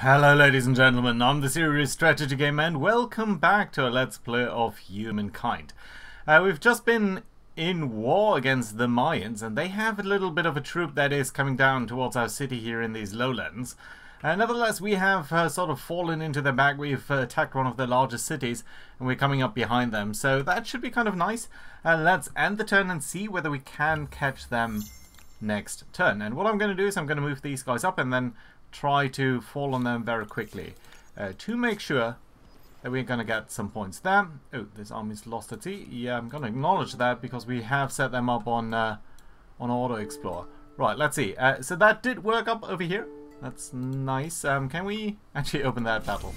Hello ladies and gentlemen, I'm the Serious Strategy Gamer and welcome back to a Let's Play of Humankind. We've just been in war against the Mayans and they have a little bit of a troop that is coming down towards our city here in these lowlands. Nevertheless, we have sort of fallen into their bag. We've attacked one of the largest cities and we're coming up behind them, so that should be kind of nice. Let's end the turn and see whether we can catch them next turn. And what I'm going to do is I'm going to move these guys up and then try to fall on them very quickly to make sure that we're going to get some points there. Oh, this army's lost at sea. Yeah, I'm going to acknowledge that because we have set them up on Auto Explore. Right, let's see. So that did work up over here. That's nice. Can we actually open that battle?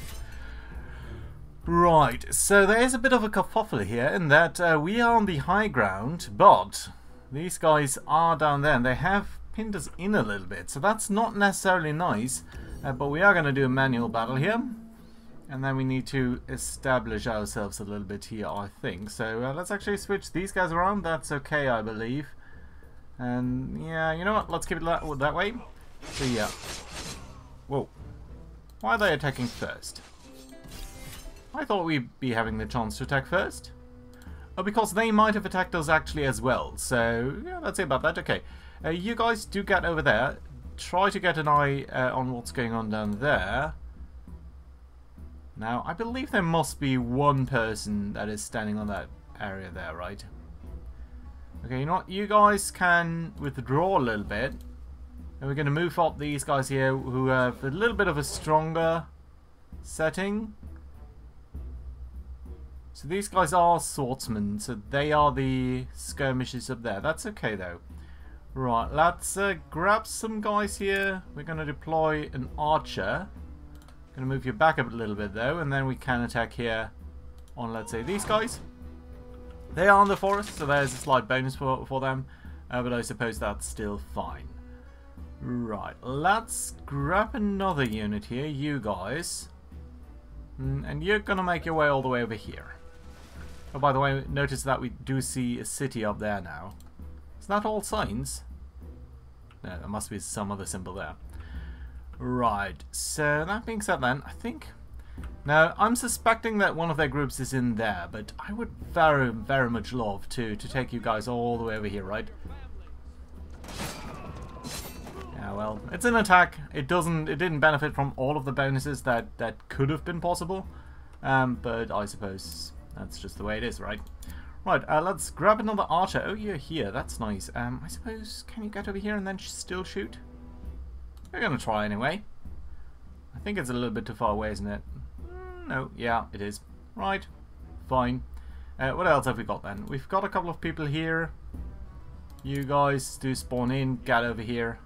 Right, so there is a bit of a kerfuffle here in that we are on the high ground, but these guys are down there and they have pinned us in a little bit, so that's not necessarily nice, but we are going to do a manual battle here and then we need to establish ourselves a little bit here, I think. So let's actually switch these guys around. That's okay, I believe. And yeah, you know what, let's keep it that way. So yeah, whoa, why are they attacking first? I thought we'd be having the chance to attack first. Oh, because they might have attacked us actually as well, so yeah, that's it about that. Okay. You guys do get over there. Try to get an eye on what's going on down there. Now, I believe there must be one person that is standing on that area there, right? Okay, you know what? You guys can withdraw a little bit. And we're going to move up these guys here who have a little bit of a stronger setting. So these guys are swordsmen, so they are the skirmishers up there. That's okay, though. Right, let's grab some guys here. We're going to deploy an archer. Going to move you back up a little bit though, and then we can attack here on, let's say, these guys. They are in the forest, so there's a slight bonus for them, but I suppose that's still fine. Right, let's grab another unit here, you guys. And you're going to make your way all the way over here. Oh, by the way, notice that we do see a city up there now. Is that all signs? No, there must be some other symbol there. Right, so that being said then, I think... Now, I'm suspecting that one of their groups is in there, but I would very, very much love to take you guys all the way over here, right? Yeah, well, it's an attack. It didn't benefit from all of the bonuses that could have been possible. But I suppose that's just the way it is, right? Right, let's grab another archer. Oh, you're here. That's nice. I suppose, can you get over here and then still shoot? We're going to try anyway. I think it's a little bit too far away, isn't it? No, yeah, it is. Right, fine. What else have we got then? We've got a couple of people here. You guys do spawn in, get over here.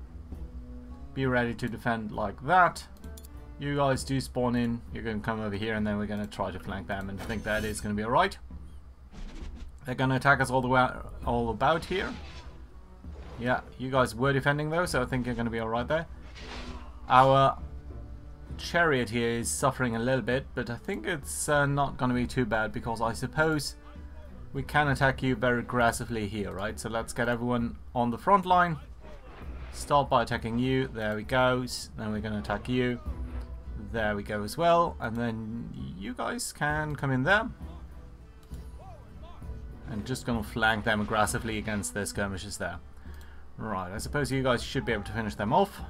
Be ready to defend like that. You guys do spawn in. You're going to come over here and then we're going to try to flank them and think that is going to be alright. They're going to attack us all about here. Yeah, you guys were defending though, so I think you're going to be alright there. Our chariot here is suffering a little bit, but I think it's not going to be too bad because I suppose we can attack you very aggressively here, right? So let's get everyone on the front line. Start by attacking you. There we go. Then we're going to attack you. There we go as well. And then you guys can come in there. And just going to flank them aggressively against their skirmishers there. Right, I suppose you guys should be able to finish them off.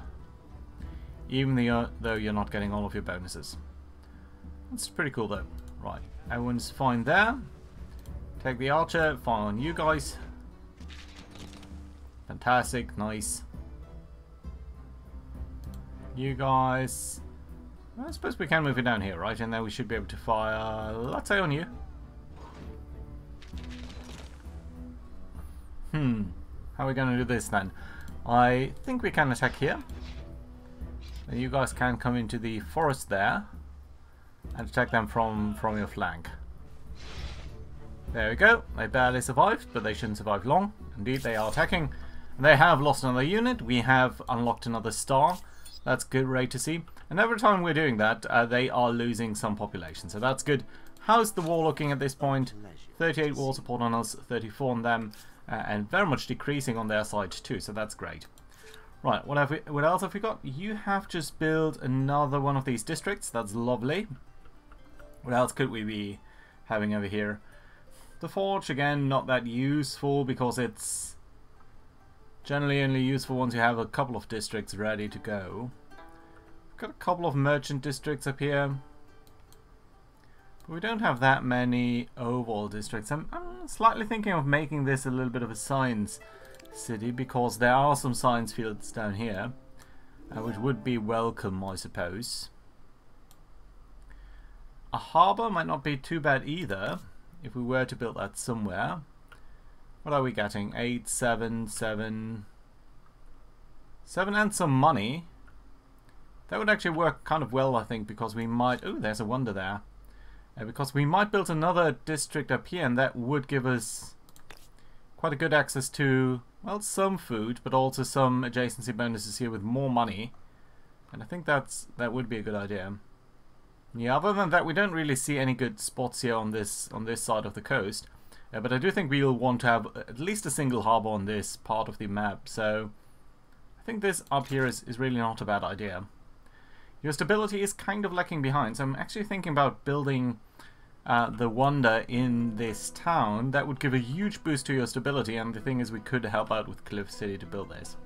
Even though you're not getting all of your bonuses. That's pretty cool though. Right, everyone's fine there. Take the archer, fire on you guys. Fantastic, nice. You guys... I suppose we can move it down here, right? And then we should be able to fire, let's say, on you. How are we going to do this then? I think we can attack here. And you guys can come into the forest there and attack them from your flank. There we go. They barely survived, but they shouldn't survive long. Indeed, they are attacking. And they have lost another unit. We have unlocked another star. That's good, great to see. And every time we're doing that, they are losing some population. So that's good. How's the war looking at this point? 38 war support on us, 34 on them. And very much decreasing on their side too, so that's great. Right, what else have we got? You have just built another one of these districts. That's lovely. What else could we be having over here? The forge, again, not that useful because it's generally only useful once you have a couple of districts ready to go. We've got a couple of merchant districts up here. But we don't have that many overall districts. I'm slightly thinking of making this a little bit of a science city because there are some science fields down here, which would be welcome, I suppose. A harbour might not be too bad either, if we were to build that somewhere. What are we getting? 8, 7, 7... 7 and some money. That would actually work kind of well, I think, because we might... Oh, there's a wonder there. Because we might build another district up here, and that would give us quite a good access to, well, some food, but also some adjacency bonuses here with more money. And I think that would be a good idea. Yeah, other than that, we don't really see any good spots here on this side of the coast. But I do think we'll want to have at least a single harbour on this part of the map. So I think this up here is really not a bad idea. Your stability is kind of lacking behind, so I'm actually thinking about building the wonder in this town. That would give a huge boost to your stability, and the thing is we could help out with Cliff City to build this.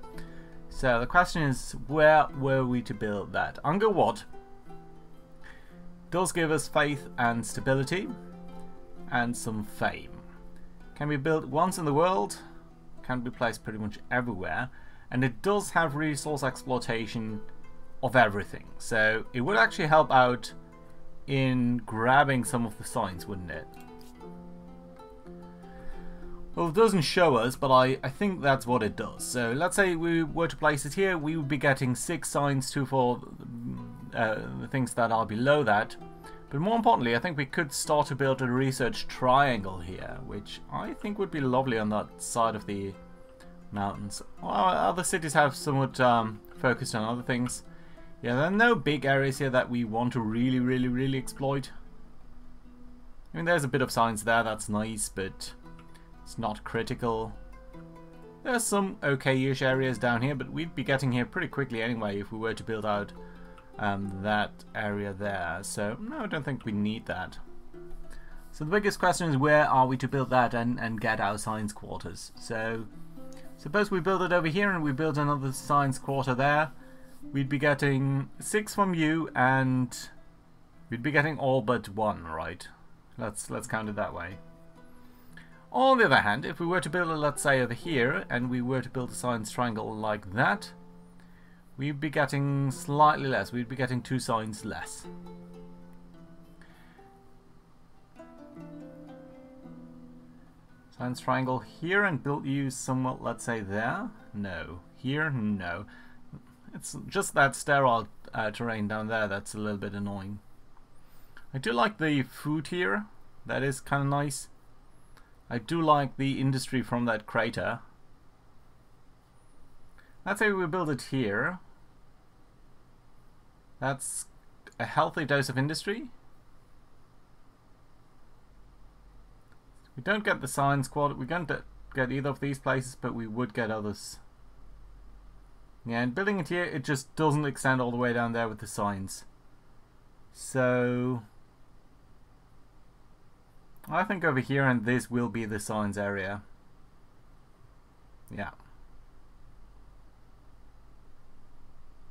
So the question is, where were we to build that? Angkor Wat does give us faith and stability and some fame. Can be built once in the world, can be placed pretty much everywhere, and it does have resource exploitation of everything, so it would actually help out in grabbing some of the signs, wouldn't it? Well, it doesn't show us, but I think that's what it does. So let's say we were to place it here, we would be getting 6 signs for the things that are below that. But more importantly, I think we could start to build a research triangle here, which I think would be lovely on that side of the mountains. Well, other cities have somewhat focused on other things. Yeah, there are no big areas here that we want to really exploit. I mean, there's a bit of science there, that's nice, but it's not critical. There's some okay-ish areas down here, but we'd be getting here pretty quickly anyway if we were to build out that area there. So, no, I don't think we need that. So the biggest question is, where are we to build that and get our science quarters? So, suppose we build it over here and we build another science quarter there. We'd be getting 6 from you, and we'd be getting all but 1, right? Let's count it that way. On the other hand, if we were to build it, let's say, over here, and we were to build a science triangle like that, we'd be getting slightly less. We'd be getting 2 signs less. Science triangle here and build you somewhat, let's say, there? No. Here? No. It's just that sterile terrain down there that's a little bit annoying. I do like the food here. That is kind of nice. I do like the industry from that crater. Let's say we build it here. That's a healthy dose of industry. We don't get the science quality. We don't get either of these places, but we would get others. Yeah, and building it here, it just doesn't extend all the way down there with the signs. So I think over here, and this will be the signs area. Yeah.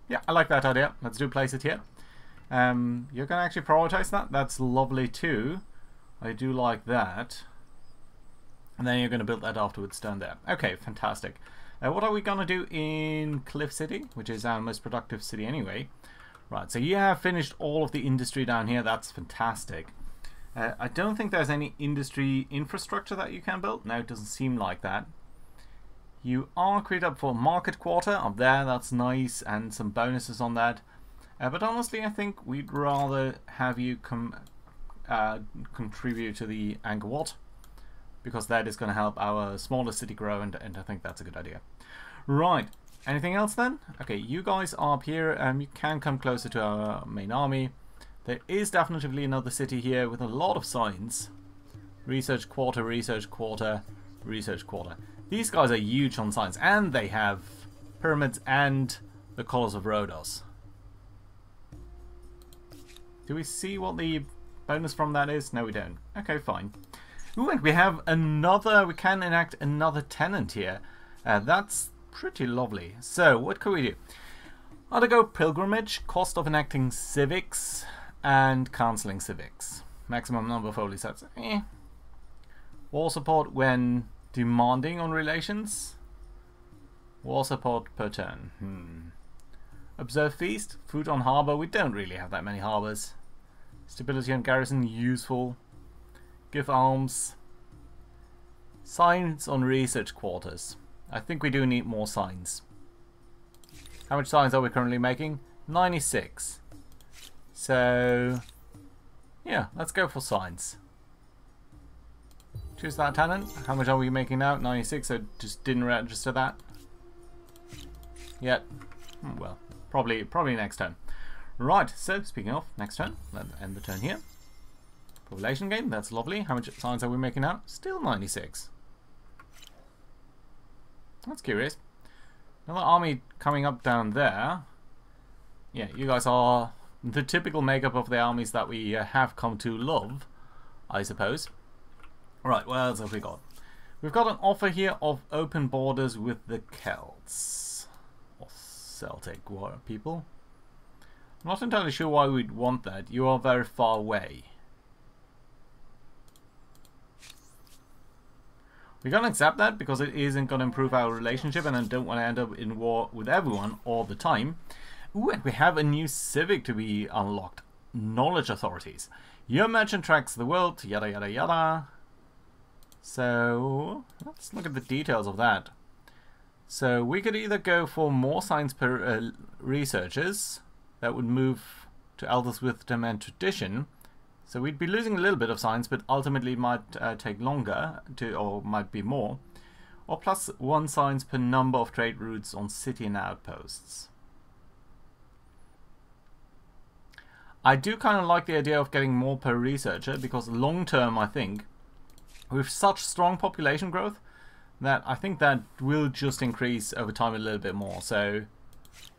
Yeah, I like that idea. Let's place it here. You're going to actually prioritize that. That's lovely too. I do like that. And then you're going to build that afterwards down there. Okay, fantastic. What are we going to do in Cliff City, which is our most productive city anyway? Right, so you have finished all of the industry down here. That's fantastic. I don't think there's any industry infrastructure that you can build. No, it doesn't seem like that. You are created up for market quarter up there. That's nice, and some bonuses on that. But honestly, I think we'd rather have you contribute to the Angkor Wat, because that is going to help our smaller city grow, and I think that's a good idea. Right, anything else then? Okay, you guys are up here. You can come closer to our main army. There is definitely another city here with a lot of signs. Research quarter, research quarter, research quarter. These guys are huge on science, and they have pyramids and the Colors of Rhodos. Do we see what the bonus from that is? No, we don't. Okay, fine. Ooh, and we have another, we can enact another tenant here. That's pretty lovely. So, what can we do? Undergo pilgrimage, cost of enacting civics, and cancelling civics. Maximum number of holy sets. War support when demanding on relations. War support per turn. Observe feast, food on harbour. We don't really have that many harbours. Stability on garrison, useful. Give alms. Signs on research quarters. I think we do need more signs. How much signs are we currently making? 96. So, yeah, let's go for signs. Choose that tenant. How much are we making now? 96, so just didn't register that. Yet. Well, probably next turn. Right, so speaking of, next turn, let's end the turn here. Population gain, that's lovely. How much signs are we making now? Still 96. That's curious. Another army coming up down there. Yeah, you guys are the typical makeup of the armies that we have come to love, I suppose. Right, what else have we got? We've got an offer here of open borders with the Celts. Or Celtic war people. I'm not entirely sure why we'd want that. You are very far away. We're going to accept that because it isn't going to improve our relationship and I don't want to end up in war with everyone all the time. Ooh, and we have a new civic to be unlocked. Knowledge authorities. Your merchant tracks the world, yada yada yada. So, let's look at the details of that. So, we could either go for more science per researchers. That would move to Elders Wisdom and Tradition. So we'd be losing a little bit of science, but ultimately it might take longer, or might be more. Or plus 1 science per number of trade routes on city and outposts. I do kind of like the idea of getting more per researcher, because long term I think, with such strong population growth, that I think that will just increase over time a little bit more. So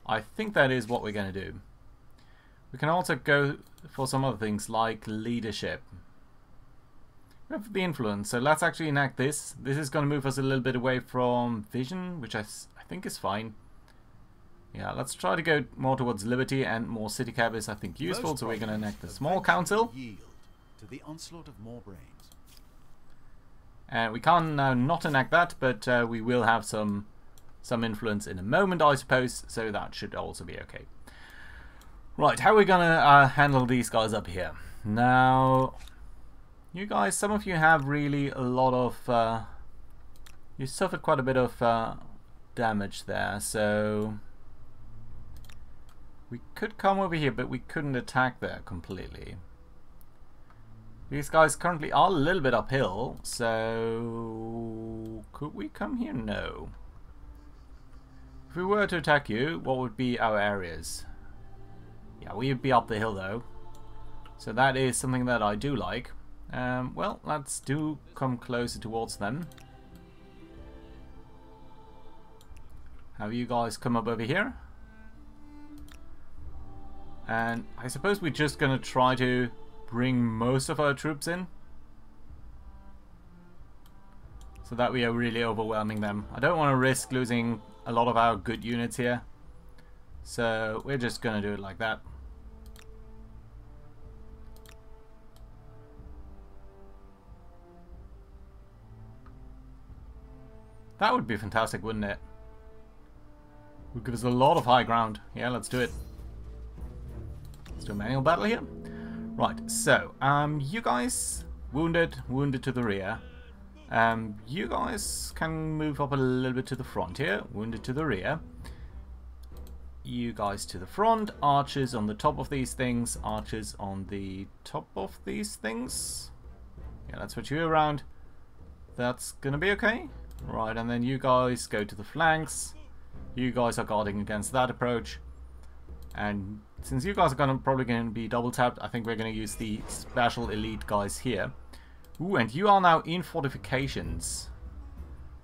I think that is what we're going to do. We can also go for some other things like leadership. We have the influence, so let's actually enact this. This is going to move us a little bit away from vision, which I think is fine. Yeah, let's try to go more towards liberty, and more city cap is I think useful, so we're going to enact the small council. Yield to the onslaught of more brains. And we can't now not enact that, but we will have some influence in a moment, I suppose, so that should also be okay. Right, how are we going to handle these guys up here? Now, you guys, some of you have really a lot of... you suffered quite a bit of damage there, so... we could come over here, but we couldn't attack there completely. These guys currently are a little bit uphill, so... could we come here? No. If we were to attack you, what would be our areas? Yeah, we'd be up the hill though. So that is something that I do like. Well, let's come closer towards them. Have you guys come up over here? And I suppose we're just going to try to bring most of our troops in. So that we are really overwhelming them. I don't want to risk losing a lot of our good units here. So we're just going to do it like that. That would be fantastic, wouldn't it? Would give us a lot of high ground. Yeah, let's do it. Let's do a manual battle here. Right, so, you guys, wounded to the rear. You guys can move up a little bit to the front here. Wounded to the rear. You guys to the front. Archers on the top of these things. Archers on the top of these things. Yeah, let's switch you around. That's gonna be okay. Right, and then you guys go to the flanks. You guys are guarding against that approach. And since you guys are probably going to be double tapped, I think we're going to use the special elite guys here. Ooh, and you are now in fortifications.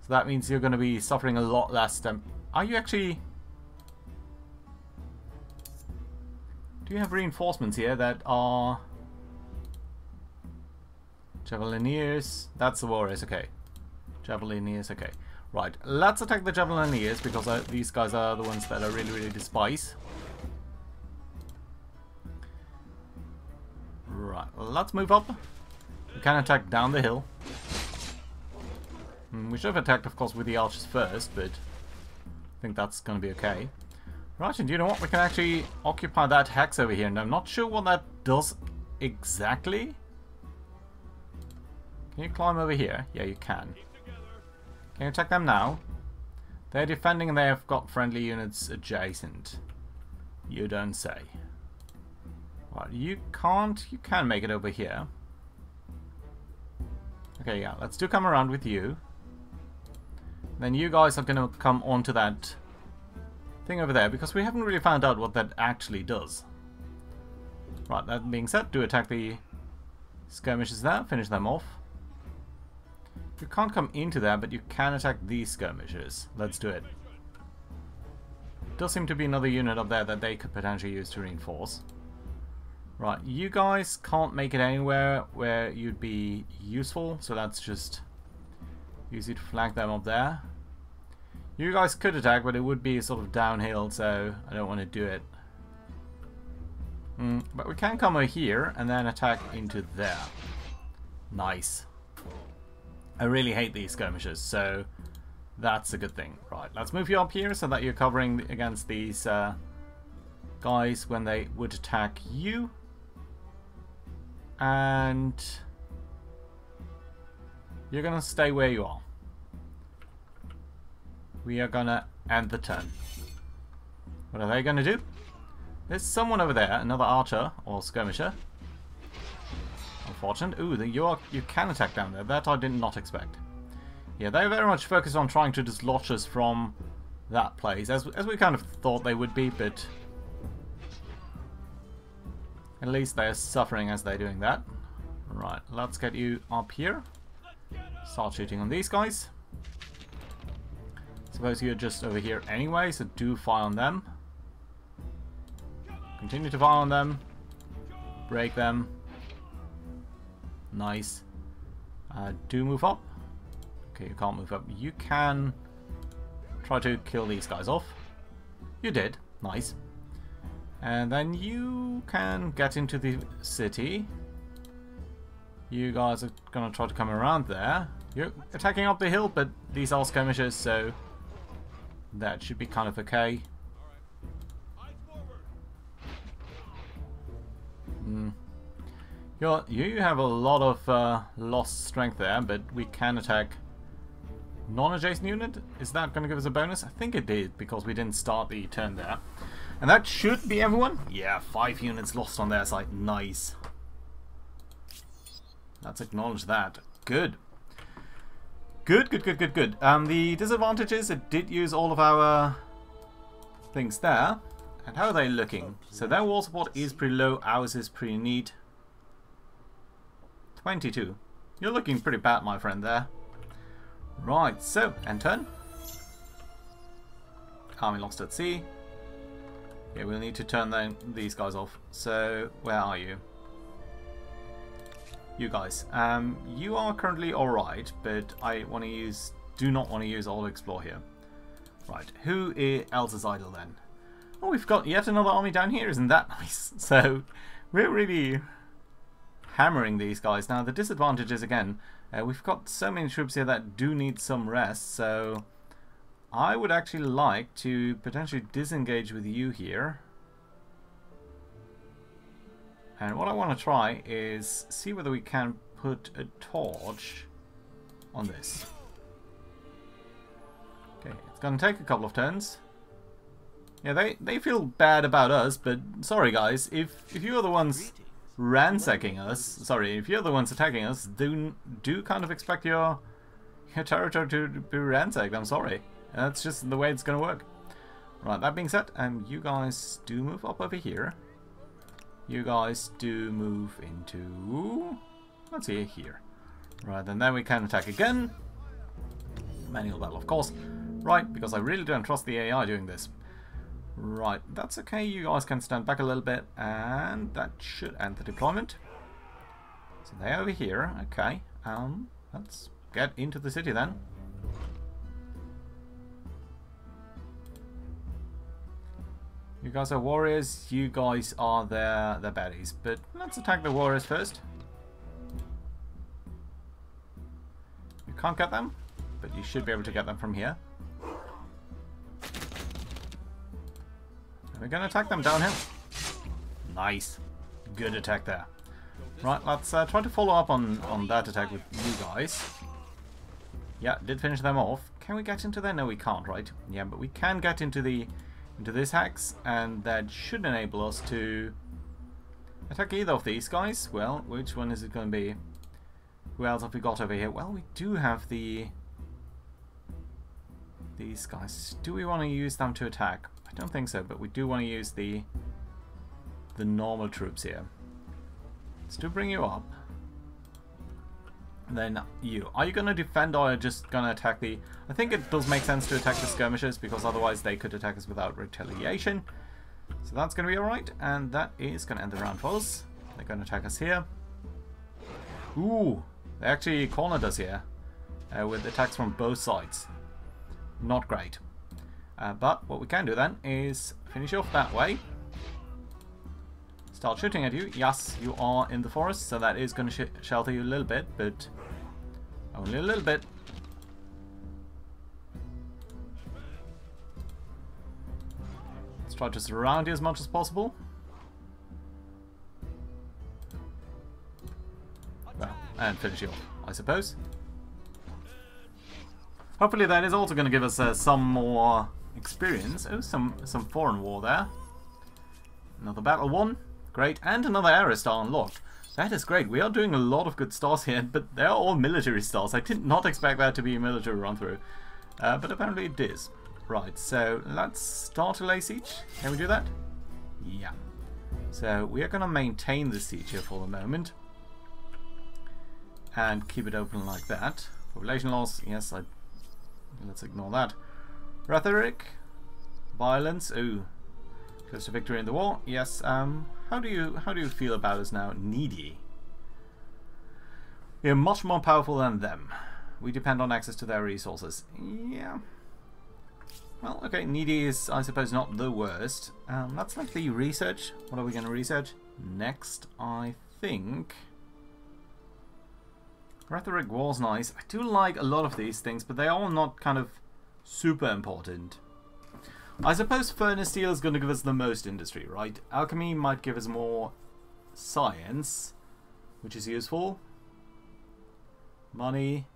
So that means you're going to be suffering a lot less damage. Are you actually... Do you have reinforcements here that are Javelineers? That's the warriors, okay. Javelineers, okay. Right, let's attack the Javelineers because these guys are the ones that I really, really despise. Right, let's move up. We can attack down the hill. We should have attacked, of course, with the archers first, but I think that's going to be okay. Right, and you know what? We can actually occupy that hex over here, and I'm not sure what that does exactly. Can you climb over here? Yeah, you can. Can you attack them now? They're defending and they have got friendly units adjacent. You don't say. Right, you can't. You can make it over here. Okay, yeah, let's do come around with you. Then you guys are going to come onto that thing over there because we haven't really found out what that actually does. Right, that being said, do attack the skirmishers there, finish them off. You can't come into there, but you can attack these skirmishers. Let's do it. Does seem to be another unit up there that they could potentially use to reinforce. Right, you guys can't make it anywhere where you'd be useful, so let's just use it to flank them up there. You guys could attack, but it would be sort of downhill, so I don't want to do it. But we can come over here and then attack into there. Nice. I really hate these skirmishers, so that's a good thing. Right, let's move you up here so that you're covering against these guys when they would attack you. And you're going to stay where you are. We are going to end the turn. What are they going to do? There's someone over there, another archer or skirmisher. Unfortunate. Ooh, you can attack down there. That I did not expect. Yeah, they're very much focused on trying to dislodge us from that place, as we kind of thought they would be, but at least they're suffering as they're doing that. Right, let's get you up here. Start shooting on these guys. Suppose you're just over here anyway, so do fire on them. Continue to fire on them. Break them. Nice. Do move up. Okay, you can't move up. You can try to kill these guys off. You did. Nice. And then you can get into the city. You guys are going to try to come around there. You're attacking up the hill, but these are skirmishers, so that should be kind of okay. You have a lot of lost strength there, but we can attack non-adjacent unit. Is that going to give us a bonus? I think it did, because we didn't start the turn there. And that should be everyone. Yeah, 5 units lost on their side. Nice. Let's acknowledge that. Good. Good. The disadvantages, it did use all of our things there. And how are they looking? So their wall support is pretty low. Ours is pretty neat. 22. You're looking pretty bad, my friend, there. Right, so, end turn. Army lost at sea. Yeah, we'll need to turn these guys off. So, where are you? You guys. You are currently alright, but I want to use... do not want to use all explore here. Right, who else is idle then? Oh, we've got yet another army down here. Isn't that nice? So, we're really hammering these guys. Now, the disadvantage is, again, we've got so many troops here that do need some rest, so I would actually like to potentially disengage with you here. And what I want to try is see whether we can put a torch on this. Okay, it's going to take a couple of turns. Yeah, they feel bad about us, but sorry guys, if you're the ones ransacking us, sorry, if you're the ones attacking us, do kind of expect your territory to be ransacked. I'm sorry. That's just the way it's going to work. Right, that being said, you guys do move up over here. You guys do move into... let's see, here. Right, and then we can attack again. Manual battle, of course. Right, because I really don't trust the AI doing this. Right, that's okay. You guys can stand back a little bit, and that should end the deployment. So they're over here. Okay. Let's get into the city then. You guys are warriors. You guys are their baddies. But let's attack the warriors first. You can't get them, but you should be able to get them from here. We're gonna attack them downhill. Nice. Good attack there. Right, let's try to follow up on that attack with you guys. Yeah, did finish them off. Can we get into there? No, we can't, right? Yeah, but we can get into this hex, and that should enable us to attack either of these guys. Well, which one is it going to be? Who else have we got over here? Well, we do have these guys. Do we want to use them to attack? I don't think so, but we do want to use the normal troops here. Let's do bring you up. And then you. Are you going to defend or are you just going to attack the... I think it does make sense to attack the skirmishers because otherwise they could attack us without retaliation. So that's going to be alright. And that is going to end the round for us. They're going to attack us here. Ooh, they actually cornered us here with attacks from both sides. Not great. But what we can do then is finish you off that way. Start shooting at you. Yes, you are in the forest, so that is going to shelter you a little bit, but only a little bit. Let's try to surround you as much as possible. Well, and finish you off, I suppose. Hopefully that is also going to give us some more experience. Oh, some foreign war there. Another battle won. Great. And another area star unlocked. That is great. We are doing a lot of good stars here, but they're all military stars. I did not expect that to be a military run-through. But apparently it is. Right, so let's start a lay siege. Can we do that? Yeah. So we are going to maintain the siege here for the moment. And keep it open like that. Population loss, yes, let's ignore that. Rhetoric. Violence. Ooh. Close to victory in the war. Yes. How do you feel about us now? Needy. We are much more powerful than them. We depend on access to their resources. Yeah. Well, okay. Needy is, I suppose, not the worst. That's like the research. What are we going to research next? I think Rhetoric was nice. I do like a lot of these things, but they are all not kind of super important. I suppose furnace steel is going to give us the most industry, right? Alchemy might give us more science, which is useful. Money.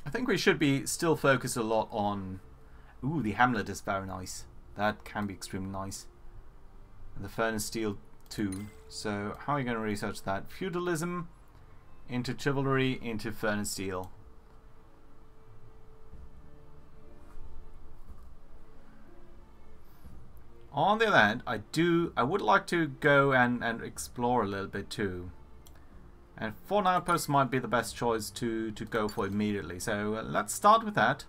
I think we should be still focused a lot on... Ooh, the hamlet is very nice. That can be extremely nice. And the furnace steel too. So how are you going to research that? Feudalism into chivalry into furnace steel. On the other hand, I would like to go and explore a little bit too. And foreign outposts might be the best choice to go for immediately. So let's start with that.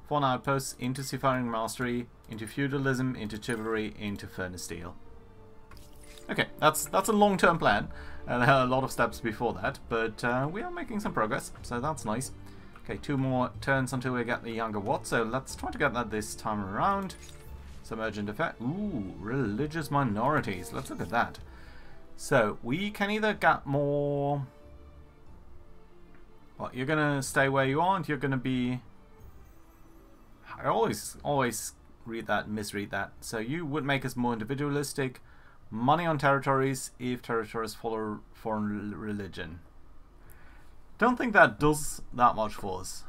Foreign outposts into seafaring mastery, into feudalism, into chivalry, into furnace steel. Okay, that's a long-term plan. There are a lot of steps before that, but we are making some progress, so that's nice. Okay, 2 more turns until we get the younger Watt, so let's try to get that this time around. Some urgent effect. Ooh, religious minorities. Let's look at that. So, we can either get more... Well, you're going to stay where you are, and you're going to be... I always read that and misread that. So, you would make us more individualistic. Money on territories if territories follow foreign religion. Don't think that does that much for us.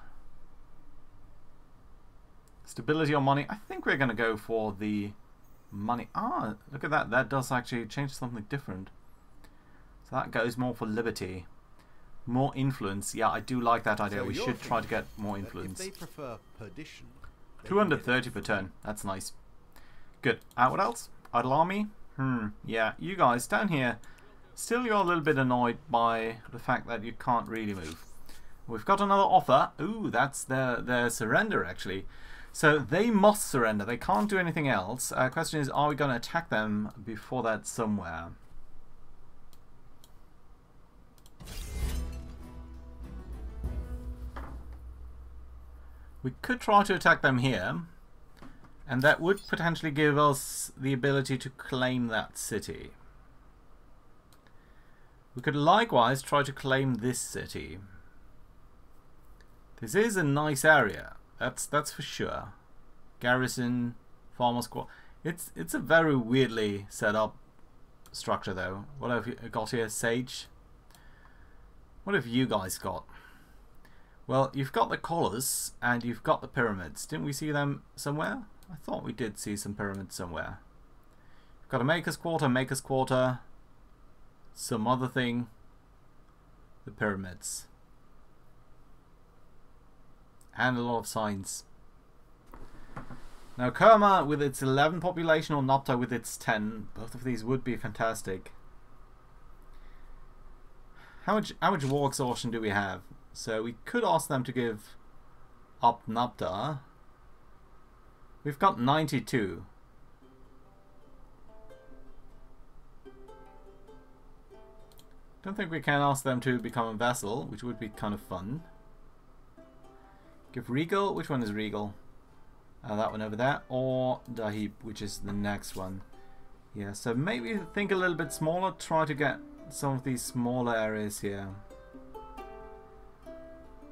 Stability on money. I think we're going to go for the money. Ah, look at that. That does actually change something different. So that goes more for liberty. More influence. Yeah, I do like that idea. So we should try to get more influence. If they prefer perdition, 230 per turn. That's nice. Good. What else? Idle army. Yeah, you guys down here, still you're a little bit annoyed by the fact that you can't really move. We've got another offer. Ooh, that's their surrender actually. So they must surrender. They can't do anything else. Question is, are we going to attack them before that somewhere? We could try to attack them here, and that would potentially give us the ability to claim that city. We could likewise try to claim this city. This is a nice area. That's for sure. Garrison, farmers' quarter. It's a very weirdly set up structure though. What have you got here? Sage. What have you guys got? Well, you've got the collars and you've got the pyramids. Didn't we see them somewhere? I thought we did see some pyramids somewhere. You've got a maker's quarter, some other thing, the pyramids. And a lot of signs. Now Khmer with its 11 population or Nopta with its 10, both of these would be fantastic. How much war exhaustion do we have? So we could ask them to give up Nopta. We've got 92. Don't think we can ask them to become a vassal, which would be kind of fun. Give Regal. Which one is Regal? That one over there. Or Dahib, which is the next one. Yeah, so maybe think a little bit smaller. Try to get some of these smaller areas here.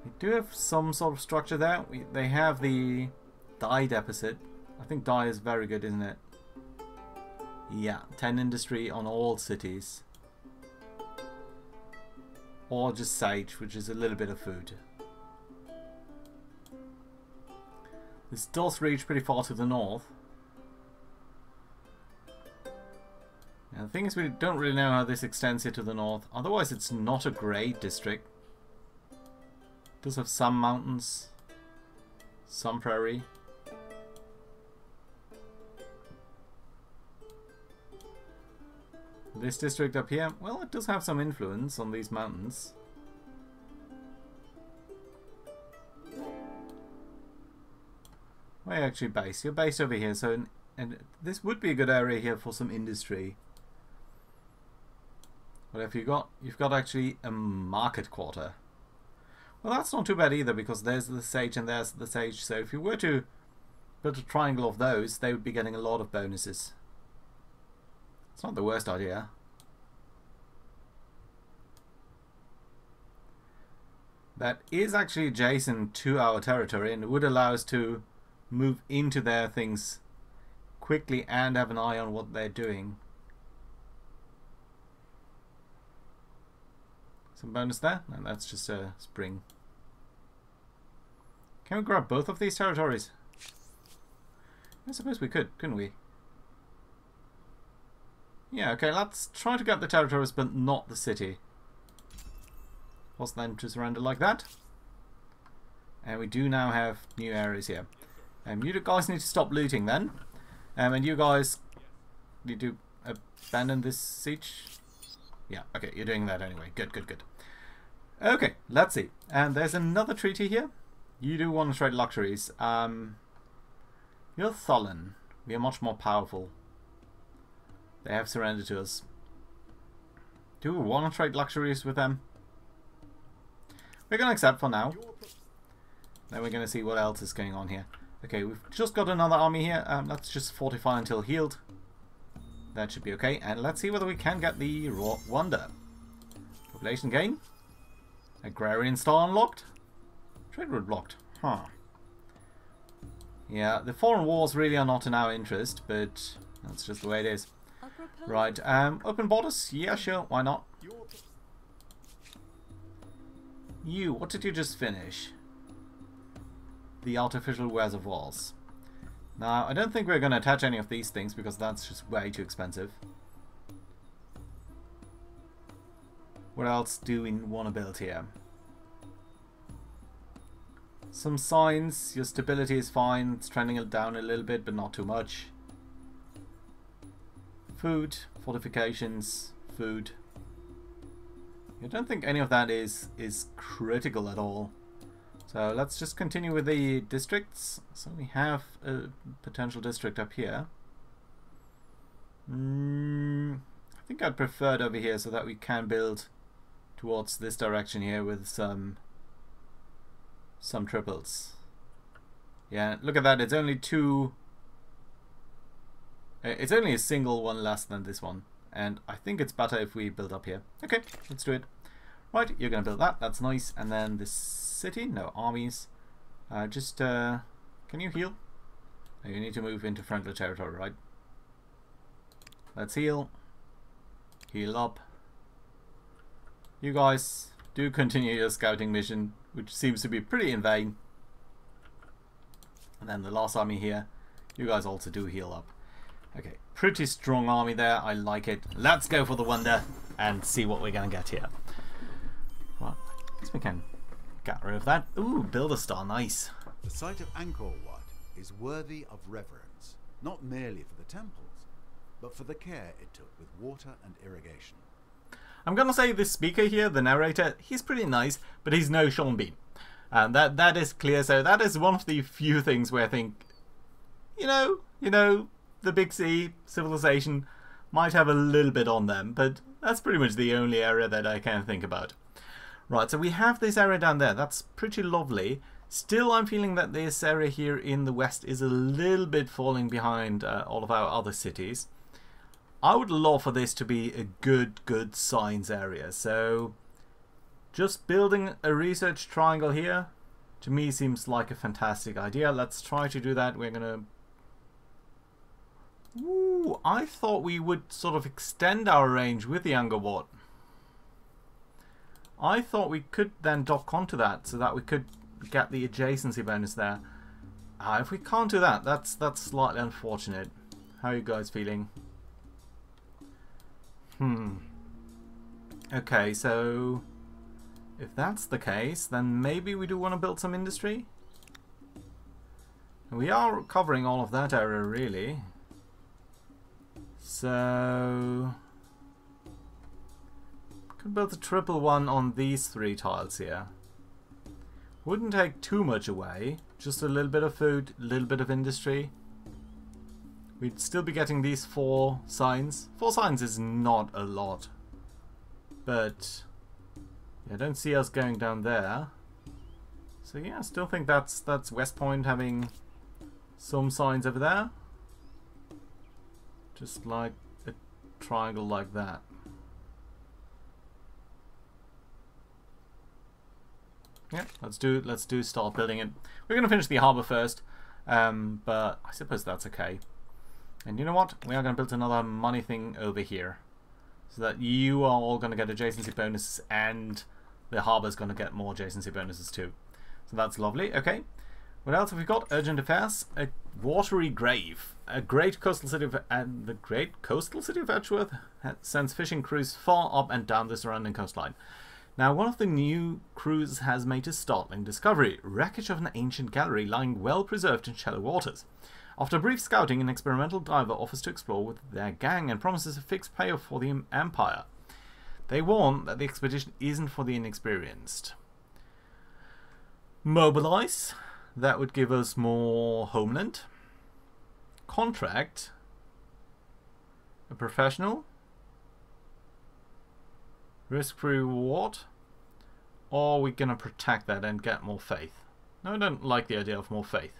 We do have some sort of structure there. They have the dye deficit. I think dye is very good, isn't it? Yeah, 10 industry on all cities. Or just sage, which is a little bit of food. This does reach pretty far to the north. And the thing is, we don't really know how this extends here to the north. Otherwise, it's not a great district. It does have some mountains, some prairie. This district up here, well, it does have some influence on these mountains. Where are you actually based? You're based over here, so and this would be a good area here for some industry. What have you got? You've got actually a market quarter. Well, that's not too bad either, because there's the sage and there's the sage. So if you were to build a triangle of those, they would be getting a lot of bonuses. It's not the worst idea. That is actually adjacent to our territory, and it would allow us to move into their things quickly and have an eye on what they're doing. Some bonus there? No, that's just a spring. Can we grab both of these territories? I suppose we could, couldn't we? Yeah, okay, let's try to get the territories, but not the city. Force them to surrender like that. And we do now have new areas here. You guys need to stop looting then. And you guys need to abandon this siege. Yeah, okay, you're doing that anyway. Good, good, good. Okay, let's see. And there's another treaty here. You do want to trade luxuries. You're Tholen. We are much more powerful. They have surrendered to us. Do we want to trade luxuries with them? We're going to accept for now. Then we're going to see what else is going on here. Okay, we've just got another army here. Let's just fortify until healed. That should be okay. And let's see whether we can get the Raw Wonder. Population gain. Agrarian star unlocked. Trade route blocked. Huh. Yeah, the foreign wars really are not in our interest, but that's just the way it is. Right, open borders? Yeah, sure, why not? You, what did you just finish? The artificial reservoirs. Now, I don't think we're going to attach any of these things because that's just way too expensive. What else do we want to build here? Some signs. Your stability is fine. It's trending down a little bit, but not too much. Food, fortifications, food. I don't think any of that is critical at all. So let's just continue with the districts. So we have a potential district up here. I think I'd prefer it over here so that we can build towards this direction here with some triples. Yeah, look at that. It's only it's only a single one less than this one. And I think it's better if we build up here. Okay, let's do it. Right, you're going to build that. That's nice. And then this city. No, armies. Can you heal? No, you need to move into friendly territory, right? Let's heal. Heal up. You guys do continue your scouting mission, which seems to be pretty in vain. And then the last army here. You guys also do heal up. Okay, pretty strong army there. I like it. Let's go for the wonder and see what we're going to get here. Well, I guess we can get rid of that. Ooh, build a star. Nice. The site of Angkor Wat is worthy of reverence, not merely for the temples, but for the care it took with water and irrigation. I'm going to say this speaker here, the narrator, he's pretty nice, but he's no Sean Bean. That is clear. So that is one of the few things where I think, you know, the Big C civilization might have a little bit on them, but that's pretty much the only area that I can think about. Right, so we have this area down there. That's pretty lovely. Still, I'm feeling that this area here in the west is a little bit falling behind all of our other cities. I would love for this to be a good science area. So just building a research triangle here, to me, seems like a fantastic idea. Let's try to do that. We're going to... Ooh, I thought we would sort of extend our range with the Angkor Wat. I thought we could then dock onto that so that we could get the adjacency bonus there. If we can't do that, that's slightly unfortunate. How are you guys feeling? Okay, so if that's the case, then maybe we do want to build some industry. We are covering all of that area, really. So could build a triple one on these 3 tiles here. Wouldn't take too much away. Just a little bit of food, a little bit of industry. We'd still be getting these 4 signs. 4 signs is not a lot. But I don't see us going down there. So yeah, I still think that's West Point having some signs over there. Just like a triangle like that. Yeah, let's start building it. We're going to finish the harbour first, but I suppose that's okay. And you know what? We are going to build another money thing over here, so that you are all going to get adjacency bonuses, and the harbour is going to get more adjacency bonuses too. So that's lovely. Okay. What else have we got? Urgent affairs. A watery grave. The great coastal city of Edgeworth sends fishing crews far up and down the surrounding coastline. Now, one of the new crews has made a startling discovery: wreckage of an ancient gallery lying well preserved in shallow waters. After brief scouting, an experimental diver offers to explore with their gang and promises a fixed payoff for the Empire. They warn that the expedition isn't for the inexperienced. Mobilize. That would give us more homeland. Contract. A professional. Risk-free reward. Or we're going to protect that and get more faith. No, I don't like the idea of more faith.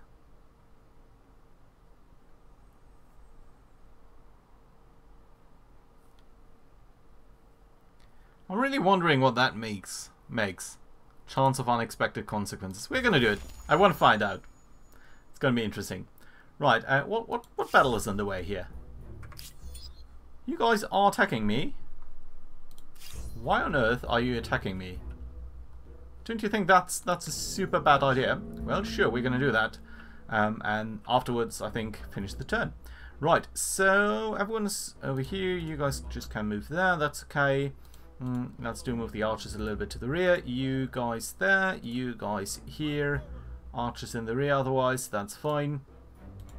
I'm really wondering what that makes. Chance of unexpected consequences. We're going to do it. I want to find out. It's going to be interesting. Right, what battle is underway here? You guys are attacking me? Why on earth are you attacking me? Don't you think that's a super bad idea? Well, sure, we're going to do that. And afterwards, I think, finish the turn. Right, so everyone's over here. You guys just can move there. That's okay. Let's do move the archers a little bit to the rear. You guys there. You guys here. Archers in the rear otherwise. That's fine.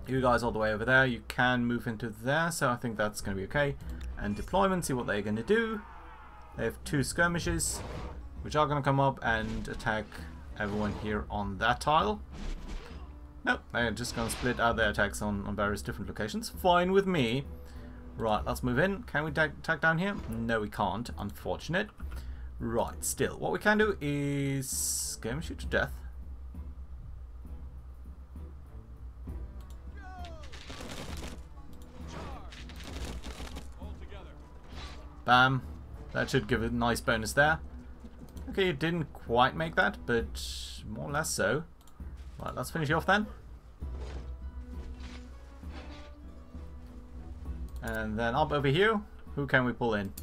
You guys all the way over there. You can move into there. So I think that's going to be okay. And deployment. See what they're going to do. They have 2 skirmishes, which are going to come up and attack everyone here on that tile. Nope, they're just going to split out their attacks on various different locations. Fine with me. Right, let's move in. Can we attack down here? No, we can't. Unfortunate. Right, still. What we can do is go and shoot to death. Bam. That should give a nice bonus there. Okay, it didn't quite make that, but more or less so. Right, let's finish you off then. And then up over here, who can we pull in?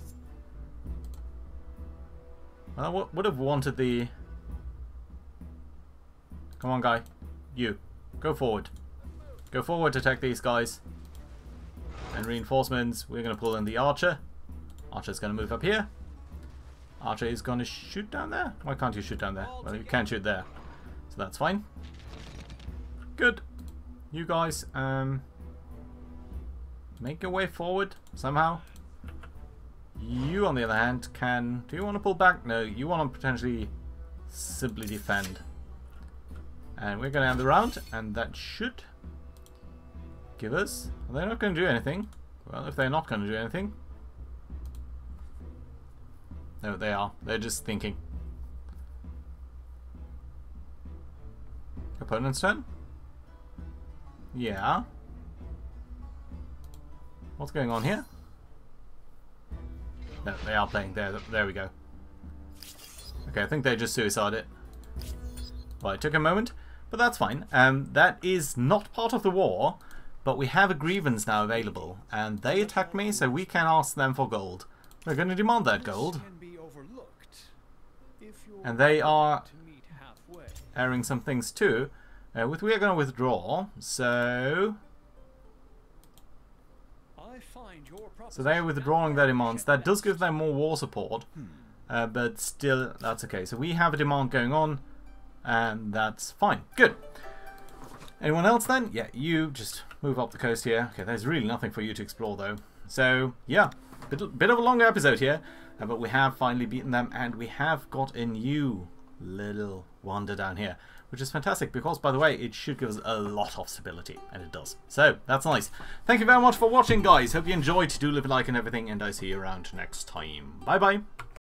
Well, I would have wanted the... Come on, guy. You. Go forward. Go forward to attack these guys. And reinforcements, we're going to pull in the archer. Archer's going to move up here. Archer is going to shoot down there. Why can't you shoot down there? Well, you can shoot there. So that's fine. Good. You guys, make your way forward somehow. You, on the other hand, can... Do you want to pull back? No, you want to potentially simply defend. And we're going to end the round, and that should give us... Are they not going to do anything? Well, if they're not going to do anything... No, they are. They're just thinking. Opponent's turn? Yeah. What's going on here? No, they are playing. There we go. Okay, I think they just suicided it. Well, it took a moment, but that's fine. That is not part of the war, but we have a grievance now available, and they attacked me, so we can ask them for gold. We're going to demand that gold. And they are airing some things too. We are going to withdraw, so they're withdrawing their demands. That does give them more war support, but still, that's okay. So we have a demand going on, and that's fine. Good. Anyone else then? Yeah, you just move up the coast here. Okay, there's really nothing for you to explore though. So yeah, bit of a longer episode here. But we have finally beaten them, and we have got a new little wonder down here, which is fantastic because, by the way, it should give us a lot of stability, and it does. So, that's nice. Thank you very much for watching, guys. Hope you enjoyed. Do leave a like and everything, and I see you around next time. Bye-bye.